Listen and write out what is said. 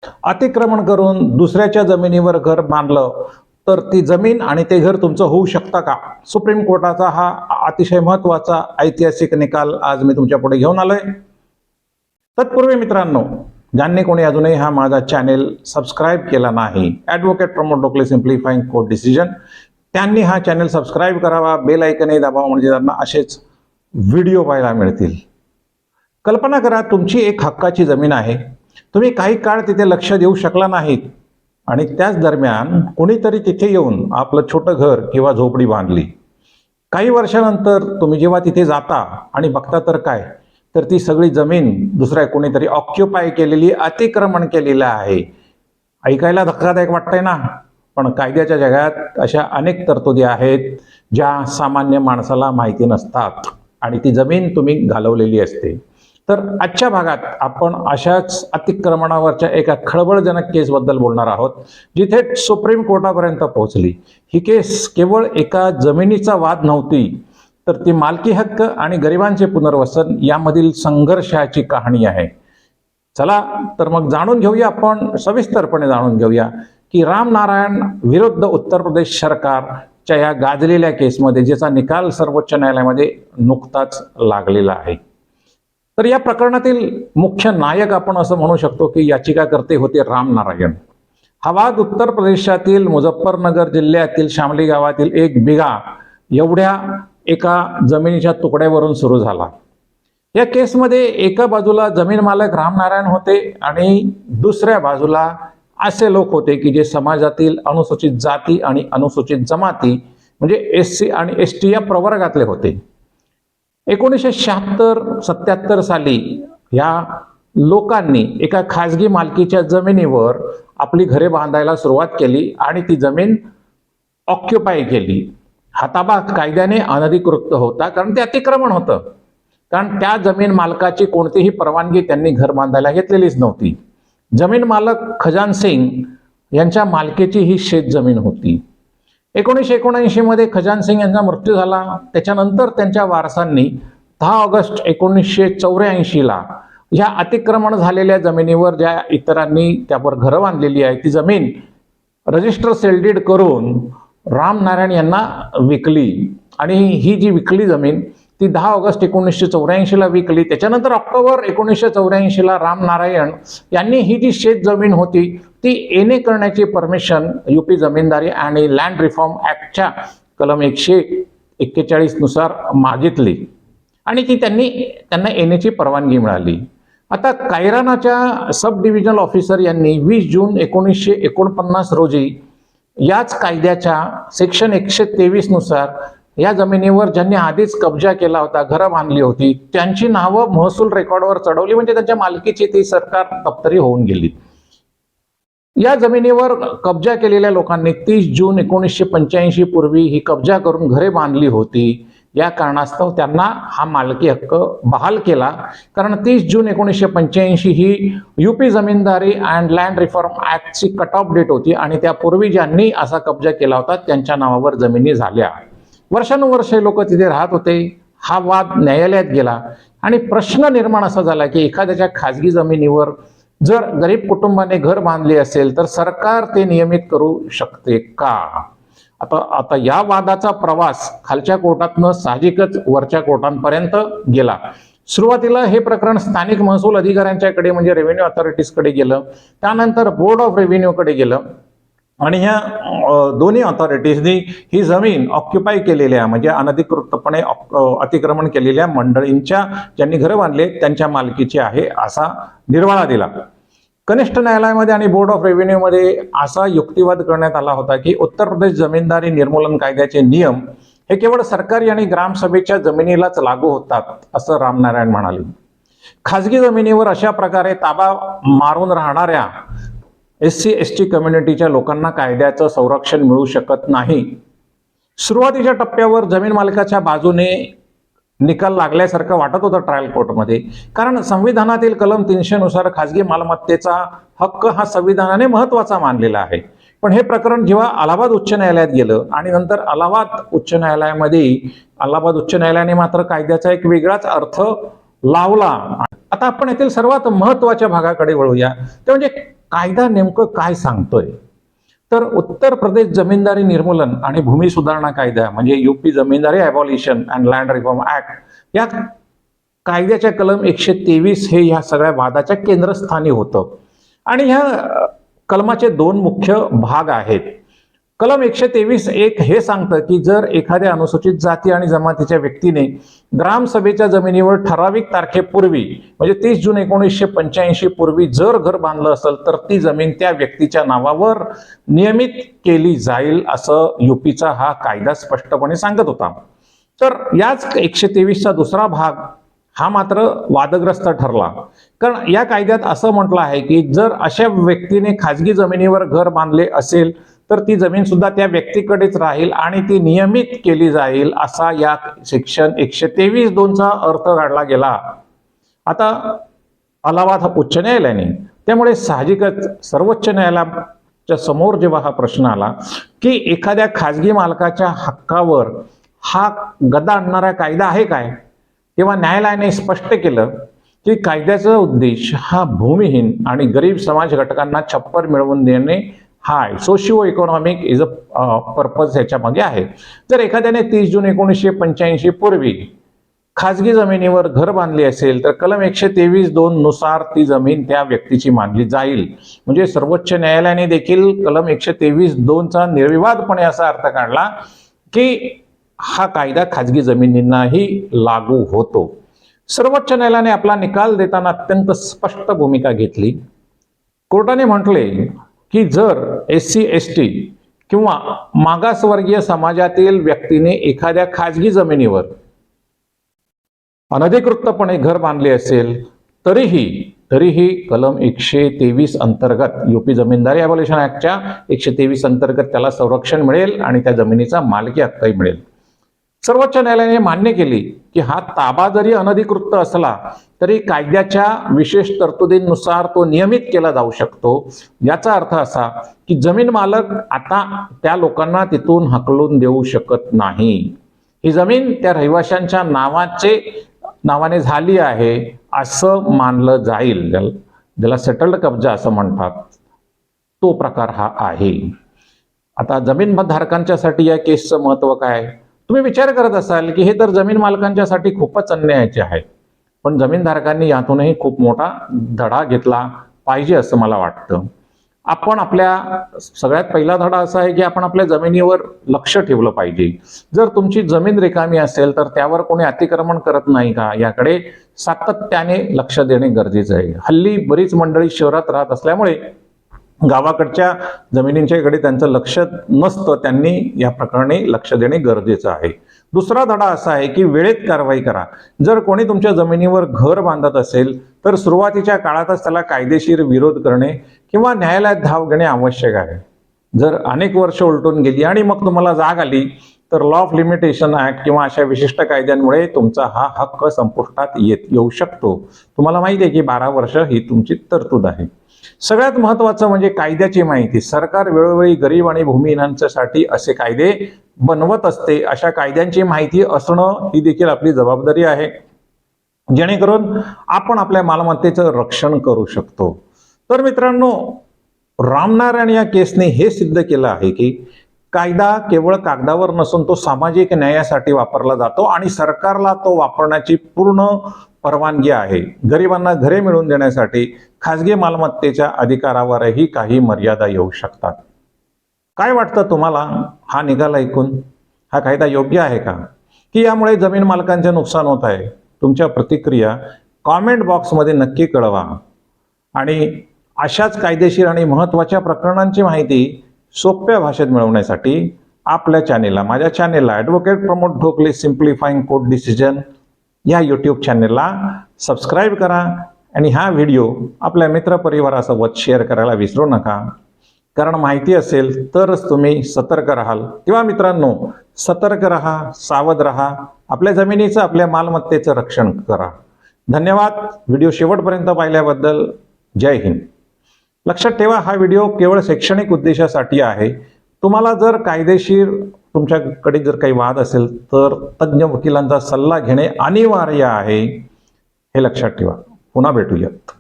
अतिक्रमण करून दुसऱ्याच्या जमिनीवर घर बांधलं तर ती जमीन आणि ते घर तुमचं होऊ शकतं का? सुप्रीम कोर्टाचा हा अतिशय महत्त्वाचा ऐतिहासिक निकाल आज मी तुमच्या पुढे घेऊन आलोय. तत्पूर्वी मित्रांनो, ज्यांनी कोणी अजूनही हा माझा चॅनेल सबस्क्राईब केला नाही, ॲडव्होकेट प्रमोद डोकले सिम्प्लिफाईंग कोर्ट डिसिजन, त्यांनी हा चॅनेल सबस्क्राईब करावा, बेल आयकनही दाबावा, म्हणजे त्यांना असेच व्हिडिओ पाहायला मिळतील. कल्पना करा, तुमची एक हक्काची जमीन आहे. तुम्ही काही काळ तिथे लक्ष देऊ शकला नाहीत आणि त्याच दरम्यान कोणीतरी तिथे येऊन आपलं छोटं घर किंवा झोपडी बांधली. काही वर्षानंतर तुम्ही जेव्हा तिथे जाता आणि बघता तर काय, तर ती सगळी जमीन दुसऱ्या कोणीतरी ऑक्युपाय केलेली, अतिक्रमण केलेलं आहे. ऐकायला धक्कादायक वाटतंय ना? पण कायद्याच्या जगात अशा अनेक तरतुदी आहेत ज्या सामान्य माणसाला माहिती नसतात आणि ती जमीन तुम्ही घालवलेली असते. तर आजच्या भागात आपण अशाच अतिक्रमणावरच्या एका खळबळजनक केसबद्दल बोलणार आहोत, जी थेट सुप्रीम कोर्टापर्यंत पोहोचली. ही केस केवळ एका जमिनीचा वाद नव्हती, तर ती मालकी हक्क आणि गरिबांचे पुनर्वसन यामधील संघर्षाची कहाणी आहे. चला तर मग जाणून घेऊया, आपण सविस्तरपणे जाणून घेऊया की राम नारायण विरुद्ध उत्तर प्रदेश सरकारच्या या गाजलेल्या केसमध्ये, ज्याचा निकाल सर्वोच्च न्यायालयामध्ये नुकताच लागलेला आहे. तर या प्रकरणातील मुख्य नायक आपण असं म्हणू शकतो की याचिकाकर्ते होते राम नारायण. हा वाद उत्तर प्रदेशातील मुझफ्फरनगर जिल्ह्यातील शामली गावातील 1 बिघा एवढ्या एका जमिनीच्या तुकड्यावरून सुरू झाला. या केसमध्ये एका बाजूला जमीन मालक राम नारायण होते आणि दुसऱ्या बाजूला असे लोक होते की जे समाजातील अनुसूचित जाती आणि अनुसूचित जमाती म्हणजे SC आणि ST या प्रवर्गातले होते. 1976-77 साली या लोकांनी एका खाजगी मालकीच्या जमिनीवर आपली घरे बांधायला सुरुवात केली आणि ती जमीन ऑक्युपाय केली. हा ताबा कायद्याने अनधिकृत होता, कारण ते अतिक्रमण होतं. कारण त्या जमीन मालकाची कोणतीही परवानगी त्यांनी घर बांधायला घेतलेलीच नव्हती. जमीन मालक खजान सिंग यांच्या मालकीची ही शेत जमीन होती. 1979 मध्ये खजान सिंग यांचा मृत्यू झाला. त्याच्यानंतर त्यांच्या वारसांनी 10 ऑगस्ट 1984 ला ह्या अतिक्रमण झालेल्या जमिनीवर ज्या इतरांनी त्यावर घरं बांधलेली आहे, ती जमीन रजिस्टर सेलडीड करून राम नारायण यांना विकली. आणि ही जी विकली जमीन ती 10 ऑगस्ट 1984 ला विकली. त्याच्यानंतर ऑक्टोबर 1984 ला राम नारायण यांनी ही जी शेत जमीन होती ती एने करण्याची परमिशन यूपी जमीनदारी आणि लँड रिफॉर्म ऍक्टच्या कलम 141 नुसार मागितली आणि ती त्यांना एनेची परवानगी मिळाली. आता कैरानाच्या सब डिव्हिजनल ऑफिसर यांनी 20 जून 1949 रोजी याच कायद्याच्या सेक्शन 123 नुसार या जमिनीवर ज्यांनी आधीच कब्जा केला होता, घरं बांधली होती, त्यांची नावं महसूल रेकॉर्डवर चढवली, म्हणजे त्यांच्या मालकीची ती सरकार दप्तरी होऊन गेली. या जमिनीवर कब्जा केलेल्या लोकांनी 30 जून 1985 पूर्वी ही कब्जा करून घरे बांधली होती. या कारणास्तव त्यांना हा मालकी हक्क बहाल केला, कारण 30 जून 1985 ही UP zamindari and land reform ऍक्टची कट ऑफ डेट होती आणि त्यापूर्वी ज्यांनी असा कब्जा केला होता त्यांच्या नावावर जमिनी झाल्या. वर्षानुवर्षे लोक तिथे राहत होते. हा वाद न्यायालयात गेला आणि प्रश्न निर्माण असा झाला की एखाद्याच्या खाजगी जमिनीवर जर गरीब कुटुंबाने घर बांधले असेल तर सरकार ते नियमित करू शकते का? आता या वादाचा प्रवास खालच्या कोर्टातनं साहजिकच वरच्या कोर्टांपर्यंत गेला. सुरुवातीला हे प्रकरण स्थानिक महसूल अधिकाऱ्यांच्याकडे म्हणजे रेव्हेन्यू अथॉरिटीजकडे गेलं, त्यानंतर बोर्ड ऑफ रेव्हेन्यूकडे गेलं आणि ह्या दोन्ही अथॉरिटीजनी ही जमीन ऑक्युपाय केलेल्या म्हणजे अनधिकृतपणे अतिक्रमण केलेल्या मंडळींच्या ज्यांनी घरं बांधले त्यांच्या मालकीची आहे असा निर्वाळा दिला. कनिष्ठ न्यायालयामध्ये आणि बोर्ड ऑफ रेव्हेन्यूमध्ये असा युक्तिवाद करण्यात आला होता की उत्तर प्रदेश जमीनदारी निर्मूलन कायद्याचे नियम हे केवळ सरकारी आणि ग्रामसभेच्या जमिनीलाच लागू होतात असं राम नारायण म्हणाले. खाजगी जमिनीवर अशा प्रकारे ताबा मारून राहणाऱ्या SC ST कम्युनिटीच्या लोकांना कायद्याचं संरक्षण मिळू शकत नाही. सुरुवातीच्या टप्प्यावर जमीन मालकाच्या बाजूने निकाल लागल्यासारखं वाटत होतं ट्रायल कोर्टमध्ये, कारण संविधानातील कलम 300 नुसार खाजगी मालमत्तेचा हक्क हा संविधानाने महत्वाचा मानलेला आहे. पण हे प्रकरण जेव्हा अलाहाबाद उच्च न्यायालयात गेलं आणि नंतर अलाहाबाद उच्च न्यायालयाने मात्र कायद्याचा एक वेगळाच अर्थ लावला. आता आपण येथील सर्वात महत्वाच्या भागाकडे वळूया, ते म्हणजे कायदा नेमकं काय सांगतोय? तर उत्तर प्रदेश जमीनदारी निर्मूलन आणि भूमी सुधारणा कायदा म्हणजे UP zamindari abolition and land reform act या कायद्याच्या कलम 123 हे ह्या सगळ्या वादाच्या केंद्रस्थानी होतं. आणि ह्या कलमाचे दोन मुख्य भाग आहेत. कलम 123(1) हे सांगतं की जर एखाद्या अनुसूचित जाती आणि जमातीच्या व्यक्तीने ग्रामसभेच्या जमिनीवर ठराविक तारखेपूर्वी म्हणजे 30 जून 1985 पूर्वी जर घर बांधलं असेल तर ती जमीन त्या व्यक्तीच्या नावावर नियमित केली जाईल असं यूपीचा हा कायदा स्पष्टपणे सांगत होता. तर याच 123चा दुसरा भाग हा मात्र वादग्रस्त ठरला. कारण या कायद्यात असं म्हटलं आहे की जर अशा व्यक्तीने खाजगी जमिनीवर घर बांधले असेल तर ती जमीन सुद्धा त्या व्यक्तीकडेच राहील आणि ती नियमित केली जाईल असा या सेक्शन 123(2) अर्थ काढला गेला. आता अलाहाबाद उच्च न्यायालयाने त्यामुळे साहजिकच सर्वोच्च न्यायालयाच्या समोर जेव्हा हा प्रश्न आला की एखाद्या खाजगी मालकाच्या हक्कावर हा गदा आणणारा कायदा आहे काय, तेव्हा न्यायालयाने स्पष्ट केलं की कायद्याचा उद्देश हा भूमिहीन आणि गरीब समाज घटकांना छप्पर मिळवून देणे हा आहे. Socio economic is a purpose ह्याच्या मागे आहे. जर एखाद्याने 30 जून 1985 पूर्वी खाजगी जमिनीवर घर बांधले असेल तर कलम 123(2) नुसार ती जमीन त्या व्यक्तीची मानली जाईल. म्हणजे सर्वोच्च न्यायालयाने देखील कलम 123(2)चा निर्विवादपणे असा अर्थ काढला की हा कायदा खाजगी जमिनींनाही लागू होतो. सर्वोच्च न्यायालयाने आपला निकाल देताना अत्यंत स्पष्ट भूमिका घेतली. कोर्टाने म्हटले की जर SC ST किंवा मागासवर्गीय समाजातील व्यक्तीने एखाद्या खाजगी जमिनीवर अनधिकृतपणे घर बांधले असेल तरीही कलम 123 अंतर्गत यूपी जमीनदारी ॲबॉलिशन ऍक्टच्या 123 अंतर्गत त्याला संरक्षण मिळेल आणि त्या जमिनीचा मालकी हक्कही मिळेल. सर्वोच्च न्यायालयाने मान्य केली की हा ताबा जरी अनधिकृत असला तरी कायद्याच्या विशेष तरतुदींनुसार तो नियमित केला जाऊ शकतो. याचा अर्थ असा की जमीन मालक आता त्या लोकांना तिथून हकलून देऊ शकत नाही. ही जमीन त्या रहिवाशांच्या नावाने झाली आहे असं मानलं जाईल. ज्याला सेटल्ड कब्जा असं म्हणतात तो प्रकार हा आहे. आता जमीन धारकांच्यासाठी या केसचं महत्व काय? तुम्ही विचार करत असाल की हे तर जमीन मालकांच्यासाठी खूपच अन्यायाचे आहे, पण जमीनधारकांनी यातूनही खूप मोठा धडा घेतला पाहिजे असं मला वाटतं. आपण आपल्या सगळ्यात पहिला धडा असा आहे की आपण आपल्या जमिनीवर लक्ष ठेवलं पाहिजे. जर तुमची जमीन रिकामी असेल तर त्यावर कोणी अतिक्रमण करत नाही का याकडे सातत्याने लक्ष देणे गरजेचं आहे. हल्ली बरीच मंडळी शहरात राहत असल्यामुळे गावाकडच्या जमिनींच्याकडे त्यांचं लक्ष नसतं. त्यांनी या प्रकरणी लक्ष देणे गरजेचं आहे. दुसरा धडा असा आहे की वेळेत कारवाई करा. जर कोणी तुमच्या जमिनीवर घर बांधत असेल तर सुरुवातीच्या काळातच त्याला कायदेशीर विरोध करणे किंवा न्यायालयात धाव घेणे आवश्यक आहे. जर अनेक वर्ष उलटून गेली आणि मग तुम्हाला जाग आली तर लॉ ऑफ लिमिटेशन ऍक्ट किंवा अशा विशिष्ट कायद्यांमुळे तुमचा हा हक्क संपुष्टात येऊ शकतो. तुम्हाला माहिती आहे की 12 वर्ष ही तुमची तरतूद आहे. सगळ्यात महत्त्वाचं म्हणजे कायद्याची माहिती. सरकार वेळोवेळी गरीब आणि भूमिहीनांसाठी असे कायदे बनवत असते. अशा कायद्यांची माहिती असणं ही देखील आपली जबाबदारी आहे, जेणेकरून आपण आपल्या मालमत्तेचं रक्षण करू शकतो. तर मित्रांनो, रामनारायण या केसने हे सिद्ध केलं आहे की कायदा केवळ कागदावर नसून तो सामाजिक न्यायासाठी वापरला जातो आणि सरकारला तो वापरण्याची पूर्ण परवानगी आहे. गरिबांना घरे मिळवून देण्यासाठी खाजगी मालमत्तेच्या अधिकारावरही काही मर्यादा येऊ शकतात. काय वाटतं तुम्हाला हा निकाल ऐकून? हा कायदा योग्य आहे का, की यामुळे जमीन मालकांचे नुकसान होत आहे? तुमच्या प्रतिक्रिया कॉमेंट बॉक्समध्ये नक्की कळवा. आणि अशाच कायदेशीर आणि महत्त्वाच्या प्रकरणांची माहिती सोप्या भाषेत मिळवण्यासाठी माझ्या चॅनेलला ॲडव्होकेट प्रमोद ढोकले सिम्प्लिफाईंग कोर्ट डिसिजन या यूट्यूब चॅनेलला सबस्क्राईब करा आणि हा व्हिडिओ आपल्या मित्रपरिवारासोबत शेअर करायला विसरू नका. कारण माहिती असेल तरच तुम्ही सतर्क राहाल. तेव्हा मित्रांनो, सतर्क राहा, सावध राहा, आपल्या जमिनीचं, आपल्या मालमत्तेचं रक्षण करा. धन्यवाद व्हिडिओ शेवटपर्यंत पाहिल्याबद्दल. जय हिंद. लक्षात ठेवा, हा व्हिडिओ केवळ शैक्षणिक उद्देशासाठी आहे. तुम्हाला जर कायदेशीर तुमच्याकडे जर काही वाद असेल तर तज्ञ वकिलांचा सल्ला घेणे अनिवार्य आहे, हे लक्षात ठेवा. पुन्हा भेटूयात.